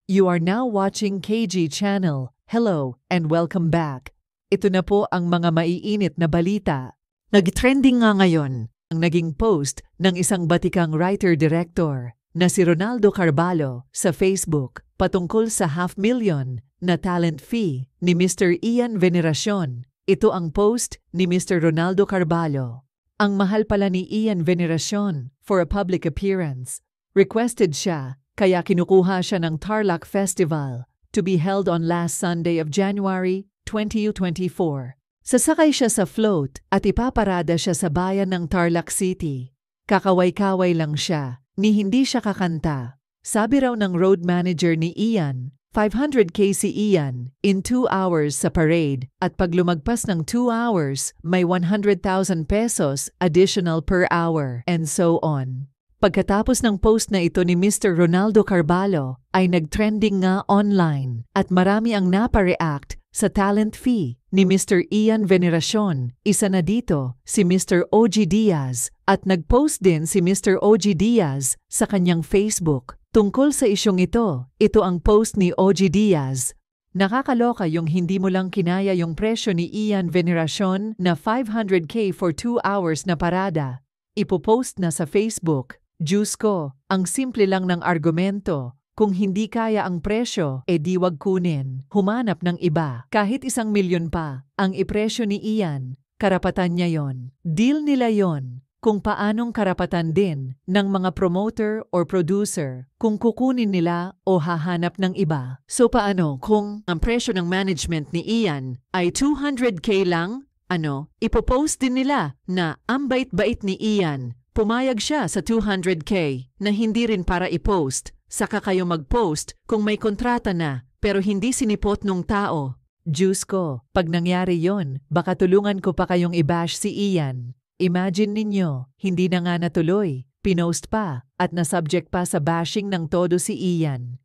You are now watching KG Channel. Hello and welcome back. Ito na po ang mga maiinit na balita. Nag-trending nga ngayon ang naging post ng isang batikang writer-director na si Ronaldo Carballo sa Facebook patungkol sa $500,000 na talent fee ni Mr. Ian Veneracion. Ito ang post ni Mr. Ronaldo Carballo. Ang mahal pala ni Ian Veneracion for a public appearance. Requested siya, kaya kinukuha siya ng Tarlac Festival to be held on last Sunday of January 2024. Sasakay siya sa float at ipaparada siya sa bayan ng Tarlac City. Kakaway-kaway lang siya, ni hindi siya kakanta. Sabi raw ng road manager ni Ian, 500K si Ian in 2 hours sa parade at pag lumagpas ng 2 hours, may 100,000 pesos additional per hour and so on. Pagkatapos ng post na ito ni Mr. Ronaldo Carballo ay nag-trending nga online at marami ang napareact sa talent fee ni Mr. Ian Veneracion. Isa na dito si Mr. OG Diaz at nag-post din si Mr. OG Diaz sa kanyang Facebook tungkol sa isyong ito. Ito ang post ni OG Diaz. Nakakaloka yung hindi mo lang kinaya yung presyo ni Ian Veneracion na 500K for 2 hours na parada. Ipopost na sa Facebook. Diyos ko, ang simple lang ng argumento. Kung hindi kaya ang presyo, di wag kunin. Humanap ng iba. Kahit 1,000,000 pa, ang ipresyo ni Ian, karapatan niya yon. Deal nila yon. Kung paanong karapatan din ng mga promoter or producer kung kukunin nila o hahanap ng iba. So paano kung ang presyo ng management ni Ian ay 200K lang? Ipopost din nila na ang bait-bait ni Ian. Pumayag siya sa 200K na hindi rin para i-post. Saka kayo mag-post kung may kontrata na pero hindi sinipot nung tao. Diyos ko, pag nangyari yon, baka tulungan ko pa kayong i-bash si Ian. Imagine ninyo, hindi na nga natuloy, pinost pa at nasubject pa sa bashing ng todo si Ian.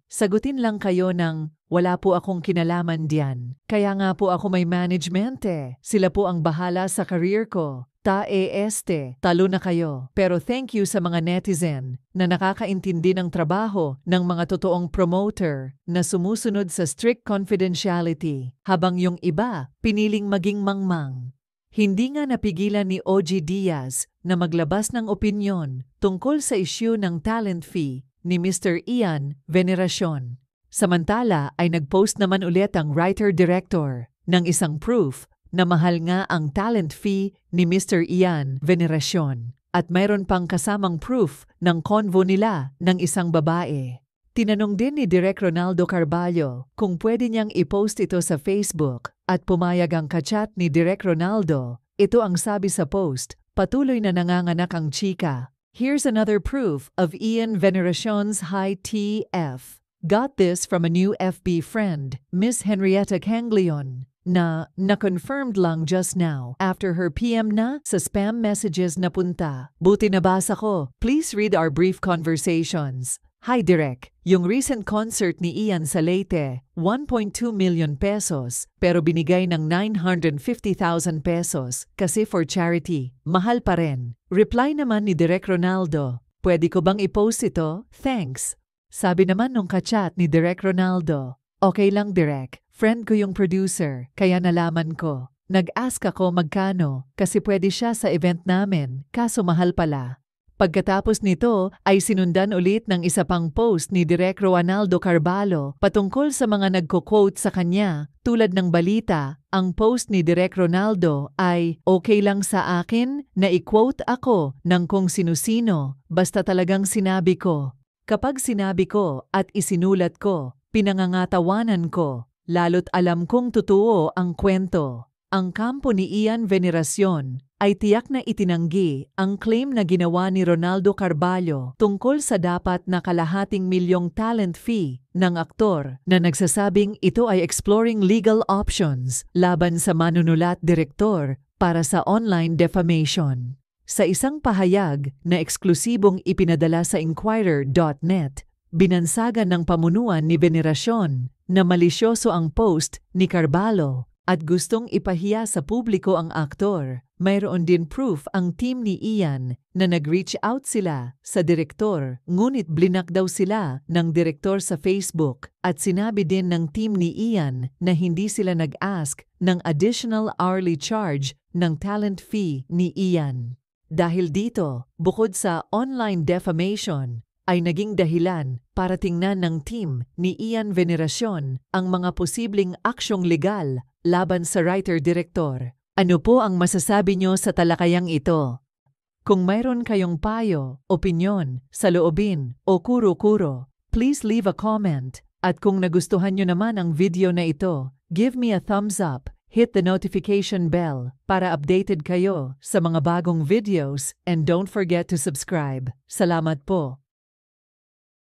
Sagutin lang kayo ng, wala po akong kinalaman diyan. Kaya nga po ako may management Sila po ang bahala sa career ko. Talo na kayo. Pero thank you sa mga netizen na nakakaintindi ng trabaho ng mga totoong promoter na sumusunod sa strict confidentiality, habang yung iba piniling maging mangmang. Hindi nga napigilan ni OG Diaz na maglabas ng opinyon tungkol sa issue ng talent fee ni Mr. Ian Veneracion. Samantala ay nag-post naman ulit ang writer-director ng isang proof na mahal nga ang talent fee ni Mr. Ian Veneracion at mayroon pang kasamang proof ng convo nila ng isang babae. Tinanong din ni Direk Ronaldo Carballo kung pwede niyang i-post ito sa Facebook at pumayag ang kachat ni Direk Ronaldo. Ito ang sabi sa post, patuloy na nanganganak ang chika. Here's another proof of Ian Veneracion's high TF. Got this from a new FB friend, Miss Henrietta Canglion. Na-confirmed lang just now after her PM na sa spam messages na punta. Buti nabasa ko. Please read our brief conversations. Hi Direk, yung recent concert ni Ian sa Leyte, 1.2 million pesos, pero binigay ng 950,000 pesos kasi for charity. Mahal pa rin. Reply naman ni Direk Ronaldo, pwede ko bang i-post ito? Thanks. Sabi naman nung kachat ni Direk Ronaldo, okay lang Direk. Friend ko yung producer, kaya nalaman ko. Nag-ask ako magkano kasi pwede siya sa event namin, kaso mahal pala. Pagkatapos nito ay sinundan ulit ng isa pang post ni Direk Ronaldo Carballo patungkol sa mga nagko-quote sa kanya. Tulad ng balita, ang post ni Direk Ronaldo ay, okay lang sa akin na i-quote ako ng kung sino-sino, basta talagang sinabi ko. Kapag sinabi ko at isinulat ko, pinangangatawanan ko. Lalo't alam kong totoo ang kwento. Ang kampo ni Ian Veneracion ay tiyak na itinanggi ang claim na ginawa ni Ronaldo Carballo tungkol sa dapat na $250,000 talent fee ng aktor na nagsasabing ito ay exploring legal options laban sa manunulat direktor para sa online defamation. Sa isang pahayag na eksklusibong ipinadala sa Inquirer.net, binansagan ng pamunuan ni Veneracion na malisyoso ang post ni Carballo at gustong ipahiya sa publiko ang aktor. Mayroon din proof ang team ni Ian na nag-reach out sila sa direktor, ngunit blinak daw sila ng direktor sa Facebook at sinabi din ng team ni Ian na hindi sila nag-ask ng additional hourly charge ng talent fee ni Ian. Dahil dito, bukod sa online defamation, ay naging dahilan para tingnan ng team ni Ian Veneracion ang mga posibleng aksyong legal laban sa writer-direktor. Ano po ang masasabi nyo sa talakayang ito? Kung mayroon kayong payo, opinyon, saloobin o kuro-kuro, please leave a comment. At kung nagustuhan nyo naman ang video na ito, give me a thumbs up, hit the notification bell para updated kayo sa mga bagong videos, and don't forget to subscribe. Salamat po.